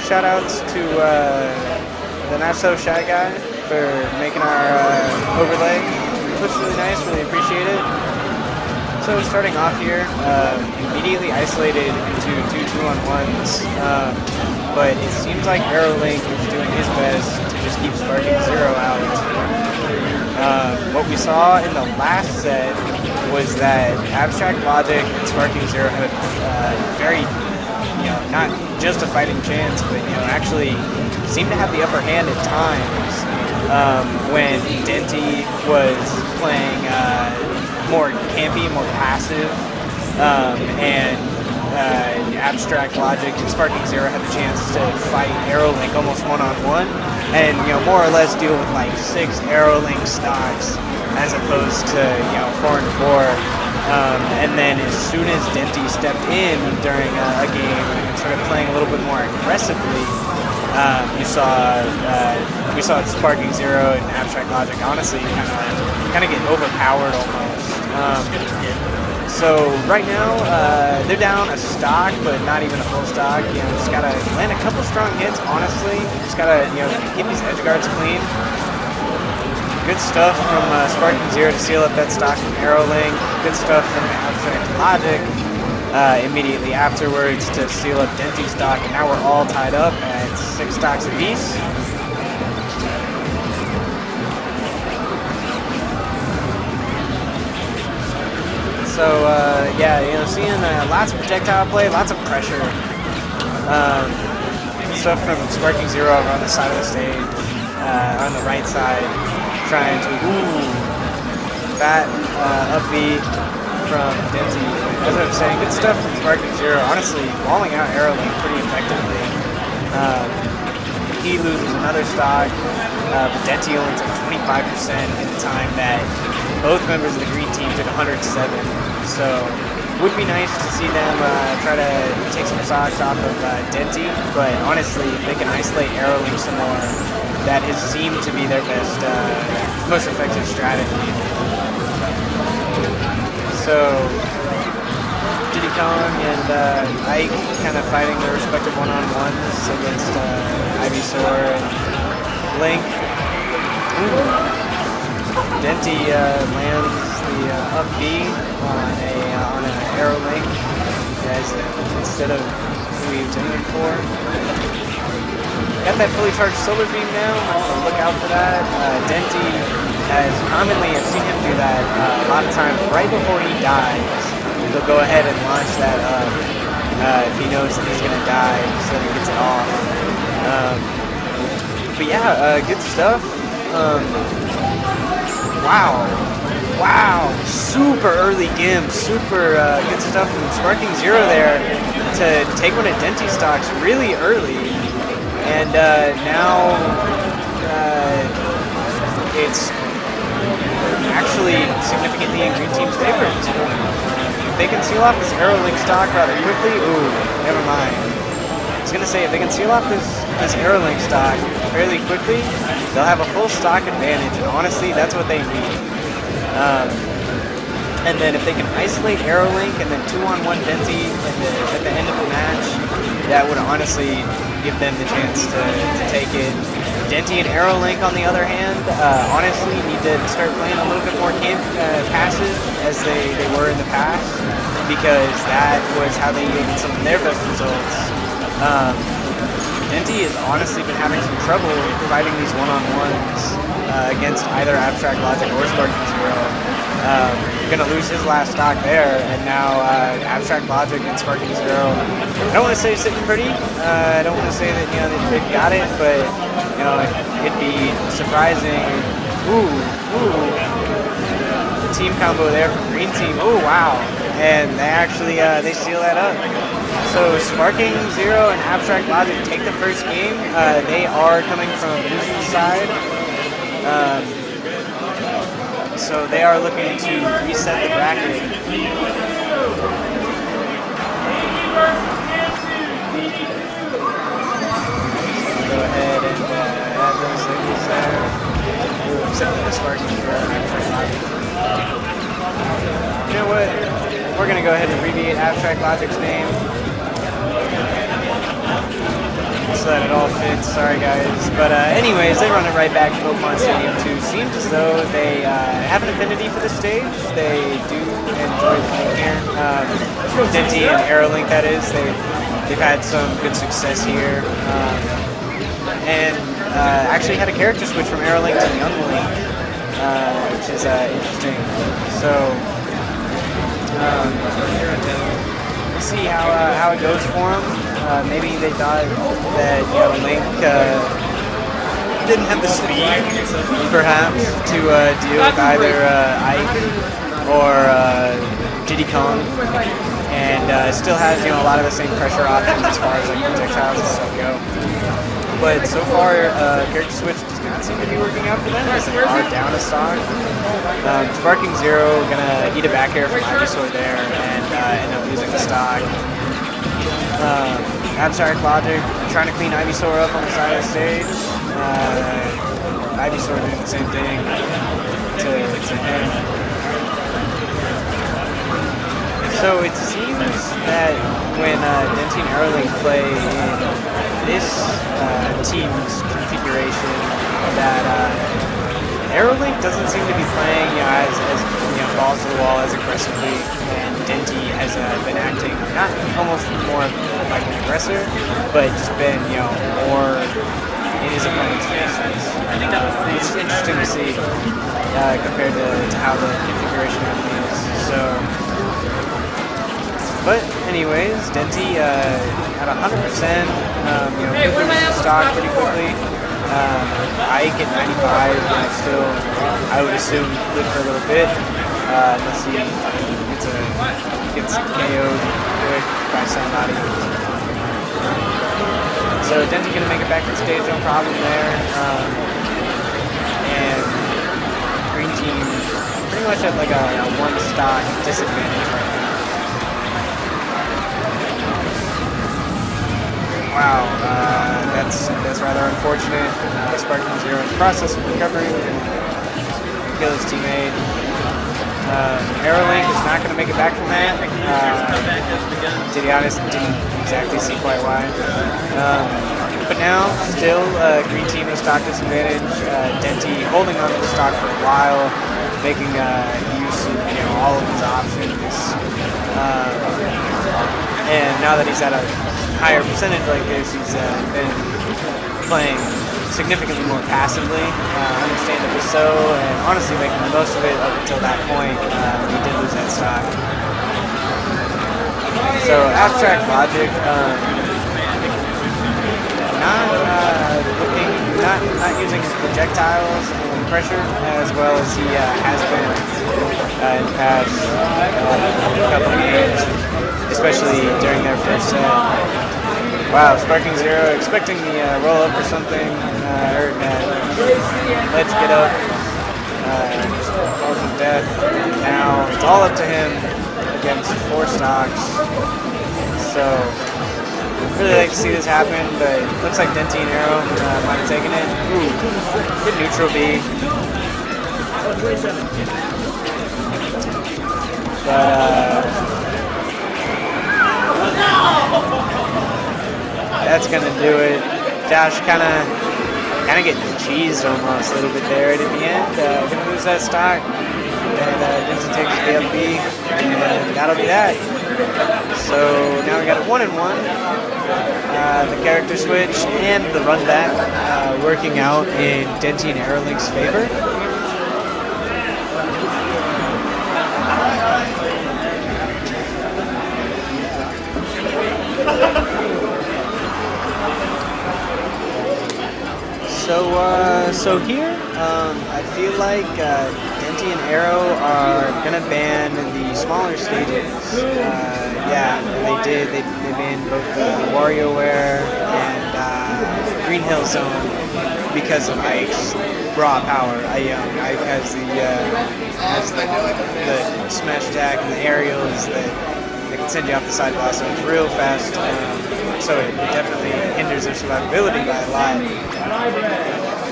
shout outs to the Not So Shy guy for making our overlay. Looks really nice, really appreciate it. So starting off here, immediately isolated into two 2-on-1s, but it seems like Aerolink is doing his best to just keep SparkingZero out. What we saw in the last set was that Abstract Logic and SparkingZero had a very, not just a fighting chance, but actually seemed to have the upper hand at times when Denti was playing more campy, more passive, and Abstract Logic and SparkingZero had the chance to fight Aerolink almost one-on-one, and more or less deal with like 6 Aerolink stocks as opposed to 4 and 4. And then as soon as Denti stepped in during a game and started playing a little bit more aggressively, we saw SparkingZero and Abstract Logic honestly kind of get overpowered almost. So right now they're down a stock, but not even a full stock. Just gotta land a couple strong hits. Honestly, just gotta keep these edge guards clean. Good stuff from SparkingZero to seal up that stock from Aerolink. Good stuff from Abstract Logic immediately afterwards to seal up Denti stock, and now we're all tied up at 6 stocks apiece. So seeing lots of projectile play, lots of pressure. Stuff from SparkingZero over on the side of the stage, on the right side, trying to fat up B from Denti. As I was saying, good stuff from SparkingZero. Honestly, walling out Aerolink pretty effectively. He loses another stock, but Denti only took 25% in the time that both members of the green team took 107. So would be nice to see them try to take some stocks off of Denti, but honestly, if they can isolate Aerolink some more, that has seemed to be their best, most effective strategy. So Diddy Kong and Ike kind of fighting their respective one-on-ones against Ivysaur and Link. Denti lands the up B on an Aerolink instead of who he intended for. Got that fully charged solar beam now. Look out for that. Denti has commonly, I've seen him do that a lot of times right before he dies. He'll go ahead and launch that up if he knows that he's going to die, so that he gets it off. But yeah, good stuff. Wow, super early gimp, super good stuff from SparkingZero there to take one of Denti stocks really early, and now it's actually significantly in green team's favor at this point. If they can seal off this Aerolink stock rather quickly, never mind. I was going to say, if they can seal off this Aerolink stock fairly quickly, they'll have a full stock advantage, and honestly, that's what they need. And then if they can isolate Aerolink and then 2-on-1 Denti at the end of the match, that would honestly give them the chance to take it. Denti and Aerolink, on the other hand, honestly need to start playing a little bit more passive as they were in the past, because that was how they yielded some of their best results. Denti has honestly been having some trouble fighting these one-on-ones against either Abstract Logic or SparkingZero. Gonna lose his last stock there, and now Abstract Logic and SparkingZero. I don't want to say sitting pretty. I don't want to say that they got it, but it'd be surprising. The team combo there from Green Team. Wow! And they actually they seal that up. So SparkingZero and Abstract Logic take the first game. They are coming from Lucy's side. So they are looking to reset the bracket. Go ahead and add those signals there. Except for the SparkingZero and Abstract Logic. You know what? We're going to go ahead and abbreviate Abstract Logic's name. so that it all fits. Sorry guys. But anyways, they run it right back to Pokemon Stadium 2. Seems as though they have an affinity for this stage. They do enjoy playing here. Denti+Aerolink, that is. They've had some good success here. And actually had a character switch from Aerolink to Young Link, which is interesting. So we'll see how it goes for them. Maybe they thought that Link didn't have the speed, perhaps, to deal with either Ike or Diddy Kong, and still has a lot of the same pressure options as far as like projectiles and stuff go. But so far, character switch does not seem to be working out for them as they are down a stock. SparkingZero gonna eat a back air from Ivysaur there and end up losing the stock. Abstract Logic trying to clean Ivysaur up on the side of the stage. Ivysaur doing the same thing to him. So it seems that when Denti+Aerolink play in this team's configuration, that Aerolink doesn't seem to be playing as balls to the wall as aggressively, and Denti has been acting not almost more like an aggressor, but just been more in his opponent's faces. It's interesting to see compared to how the configuration is. So. But anyways, Denti at 100%, moving the stock pretty quickly. Ike at 95, still, I would assume, live for a little bit, unless he gets KO'd quick by somebody. So Denti gonna make it back to the stage, no problem there. And green team pretty much at like a one stock disadvantage right now. Wow, that's rather unfortunate. SparkingZero in the process of recovering and kill his teammate. Aerolink is not going to make it back from that. To be honest, didn't exactly see quite why. But now, still, green team at a stock disadvantage. Denti holding on to the stock for a while, making use of all of his options. And now that he's at a higher percentage like this, he's been playing significantly more passively, understandably so, and honestly making the most of it up until that point. He did lose that stock. So Abstract Logic, not using his projectiles and pressure as well as he has been in the past couple of games, especially during their first set. Wow, SparkingZero expecting the roll up or something, let's get up, falls to death. Now it's all up to him against 4 stocks. So really like to see this happen, but it looks like Denti+Aero might have taken it. Ooh, good neutral B. But that's gonna do it. Josh kind of getting cheesed almost a little bit there at the end. Gonna lose that stock, and Denti takes the LB, and that'll be that. So now we got a 1-1. The character switch and the run back working out in Denti+Aerolink's favor. So here, I feel like Denti+Aero are gonna ban the smaller stages. Yeah, they did. They banned both WarioWare and Green Hill Zone because of Ike's raw power. Ike has the smash attack and the aerials that can send you off the side blast, so it's real fast. So it definitely hinders their survivability by a lot.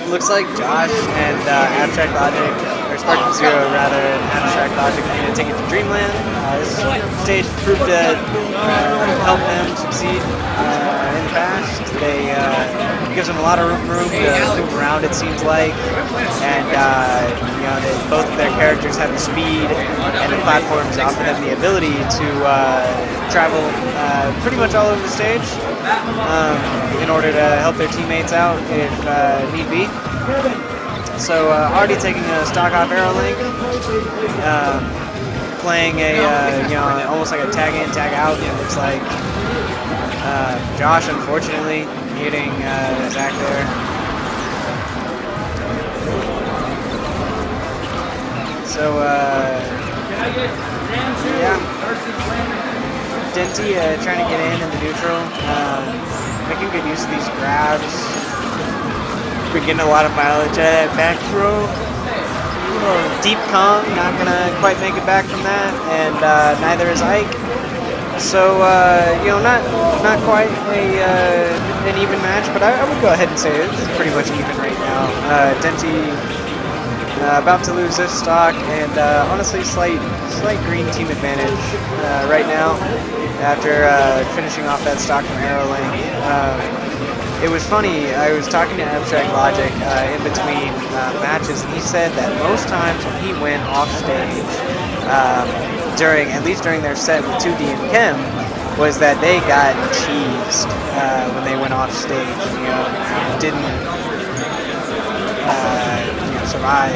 Looks like Josh and Abstract Logic, or SparkingZero rather, and Abstract Logic are going to take it to Dreamland. This stage proved to help them succeed in the past. They gives them a lot of room to move around, it seems like, and you know, both of their characters have the speed, and the platforms offer them the ability to travel pretty much all over the stage in order to help their teammates out if need be. So already taking a stock off Aerolink, playing a you know, almost like a tag in, tag out. It looks like Josh, unfortunately, hitting Zach there. So yeah, Denti trying to get in the neutral, making good use of these grabs. We're getting a lot of mileage out of that back throw. Deep Kong, not gonna quite make it back from that, and neither is Ike. So you know, not quite an even match, but I would go ahead and say it's pretty much even right now. Denti about to lose this stock, and honestly, slight green team advantage right now after finishing off that stock from Aerolink. It was funny, I was talking to Abstract Logic in between matches, and he said that most times when he went off stage, at least during their set with 2D and Chem, was that they got cheesed when they went off stage, you know, didn't you know, survive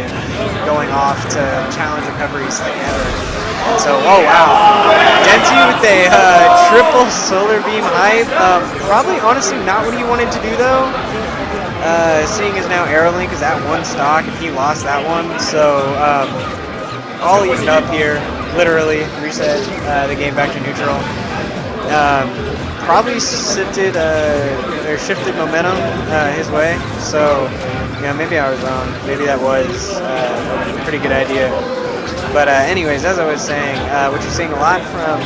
going off to challenge recoveries like ever. So, oh wow, Denti with a triple solar beam hype. Probably, honestly, not what he wanted to do though. Seeing as now Aerolink is at one stock and he lost that one, so all evened up here. Literally reset the game back to neutral. Probably shifted momentum his way. So, yeah, maybe I was wrong. Maybe that was a pretty good idea. But anyways, as I was saying, what you're seeing a lot from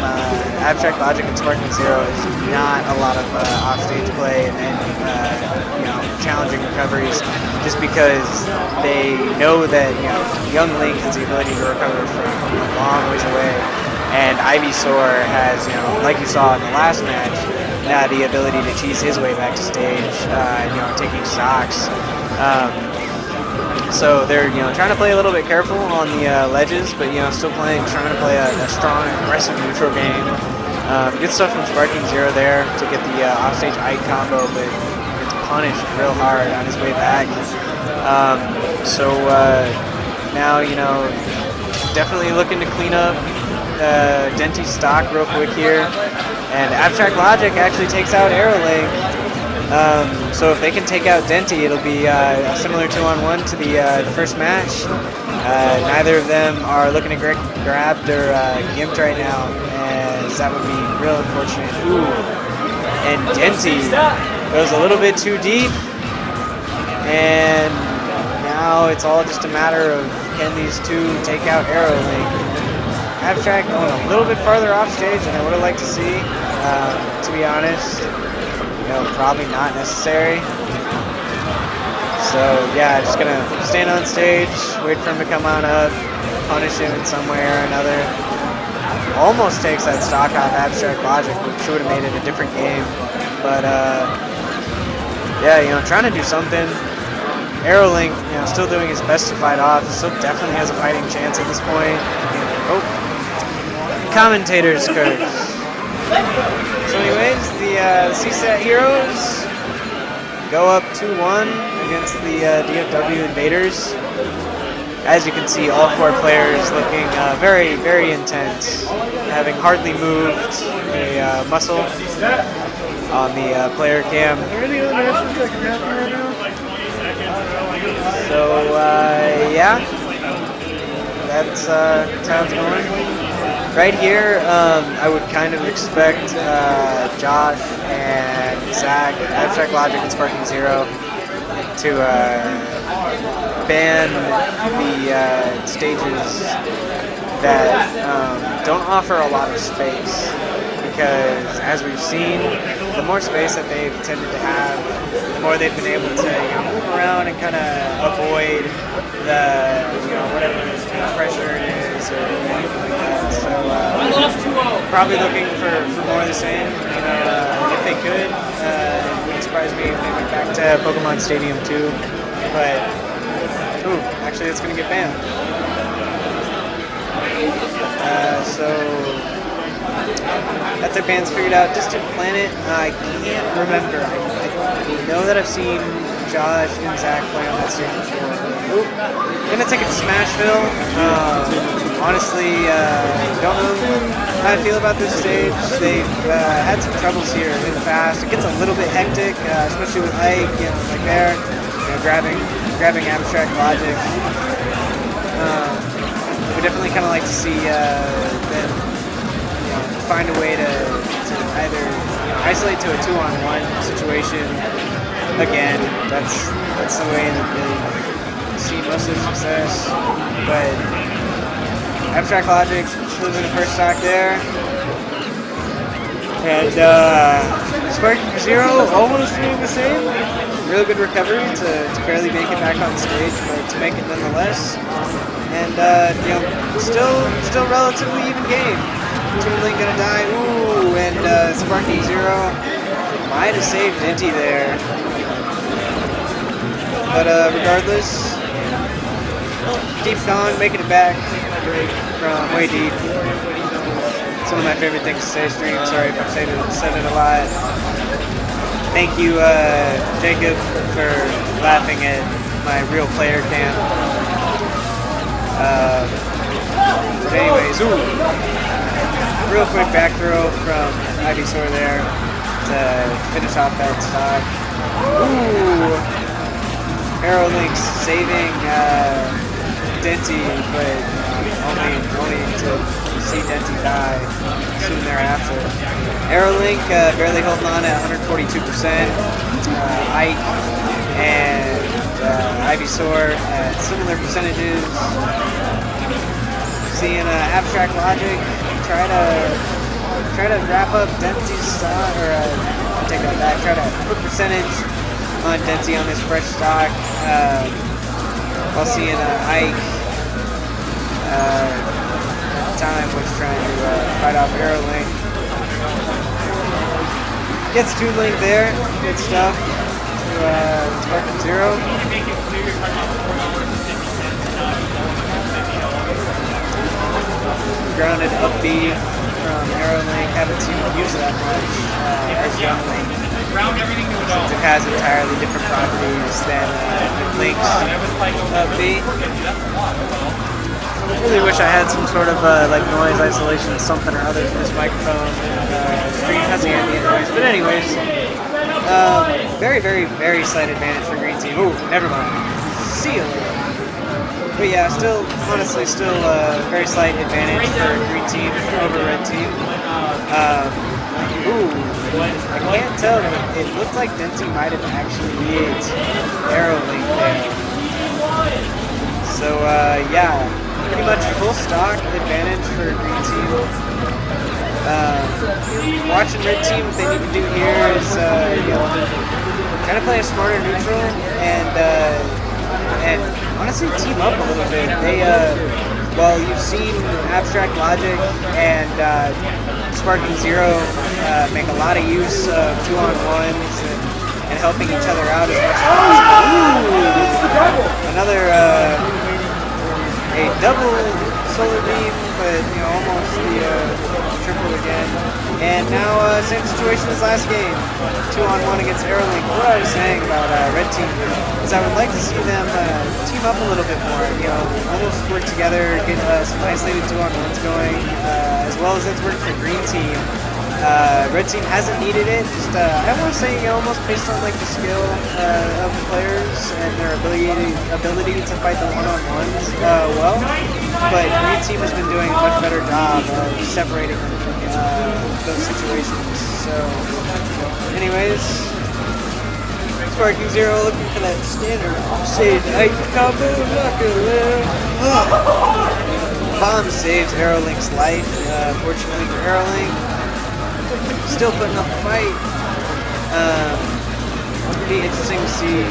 Abstract Logic and SparkingZero is not a lot of offstage play and you know, challenging recoveries, just because they know that, you know, young Link has the ability to recover from a long ways away, and Ivysaur has, you know, like you saw in the last match, the ability to cheese his way back to stage, you know, taking stocks. So they're, you know, trying to play a little bit careful on the ledges, but, you know, still trying to play a strong, aggressive neutral game. Good stuff from SparkingZero there to get the offstage Ike combo, but gets punished real hard on his way back. So now, you know, definitely looking to clean up Denti's stock real quick here, and Abstract Logic actually takes out Aerolink. So if they can take out Denti, it'll be a similar 2-on-1 to the first match. Neither of them are looking to grabbed or gimped right now, as that would be real unfortunate. Ooh, and Denti goes a little bit too deep, and now it's all just a matter of can these two take out Aerolink. Abstract going a little bit farther off stage than I would have liked to see, to be honest. You know, probably not necessary. So yeah, just gonna stand on stage, wait for him to come on up, punish him in some way or another. Almost takes that stock off Abstract Logic, which would have made it a different game. But yeah, you know, trying to do something. Aerolink, you know, still doing his best to fight off. Still definitely has a fighting chance at this point. Oh, commentator's curse. So anyways, the CSAT Heroes go up 2-1 against the DFW Invaders. As you can see, all four players looking very, very intense, having hardly moved a muscle on the player cam. So yeah, that's how it's going. Right here, I would kind of expect Josh and Zach, Abstract Logic and SparkingZero, to ban the stages that don't offer a lot of space. Because as we've seen, the more space that they've tended to have, the more they've been able to, you know, move around and kind of avoid the, you know, whatever pressure it is or anything like that. So probably looking for more of the same. You know, if they could, it wouldn't surprise me if they went back to Pokemon Stadium 2, but ooh, actually that's gonna get banned. So that's our bands figured out. Distant Planet, I can't remember. I know that I've seen Josh and Zach play on that stage before. Ooh, gonna take it to Smashville. Honestly, don't know how I feel about this stage. They've had some troubles here in the past. It gets a little bit hectic, especially with Ike, like there, grabbing abstract logic. We definitely kind of like to see them find a way to either isolate to a 2-on-1 situation. Again, that's the way that they see most of their success. But abstract logic lives in the first stock there, and SparkingZero almost doing the same. Real good recovery to barely make it back on stage, but to make it nonetheless. And still relatively even game. Toon gonna die. Ooh, and SparkingZero might have saved Denti there. But regardless, Deep's gone, making it back from way deep. It's one of my favorite things to say stream. Sorry if I've said it a lot. Thank you, Jacob, for laughing at my real player cam. But anyways, ooh, real quick back throw from Ivysaur there to finish off that stock. Ooh, Aerolink saving Denti, but only to see Denti die soon thereafter. Aerolink barely holding on at 142%. Ike and Ivysaur at similar percentages. Seeing abstract logic try to wrap up Denti's stock, or take that back. Try to put percentage on Denti on his fresh stock, while seeing Ike time was trying to fight off Aerolink. Gets Toon Link there, good stuff to SparkingZero. Grounded up B from Aerolink, haven't seen him use that much as Young Link, since it has entirely different properties than Link's up B. I really wish I had some sort of like noise isolation, something or other for this microphone. Green has the ambient noise, but anyways, very, very, very slight advantage for Green Team. Ooh, never mind. See you later. But yeah, honestly, still very slight advantage for Green Team over Red Team. Ooh, I can't tell. It looked like Denti might have actually hit Aerolink there. So yeah, pretty much full stock advantage for Green Team. Watching Red Team, what they need to do here is try to play a smarter neutral and honestly team up a little bit. They well, you've seen abstract logic and SparkingZero make a lot of use of 2-on-1s and helping each other out as much as possible. Ooh, another a double solar beam, but almost the triple again. And now same situation as last game, 2-on-1 against Aerolink. What I was saying about Red Team is I would like to see them team up a little bit more. Almost work together, get some isolated 2-on-1s going, as well as it's worked for Green Team. Red Team hasn't needed it. Just I want to say almost based on like the skill of the players and their ability to fight the 1-on-1s well. But Green Team has been doing a much better job of separating them from those situations. So, anyways, SparkingZero looking for that standard offstage Ike combo. Not gonna live. Bomb saves Aerolink's life. Fortunately for Aerolink, still putting up a fight. It'd be interesting to see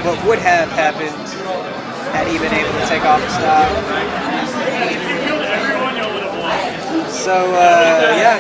what would have happened had he been able to take off the stop. So, yeah.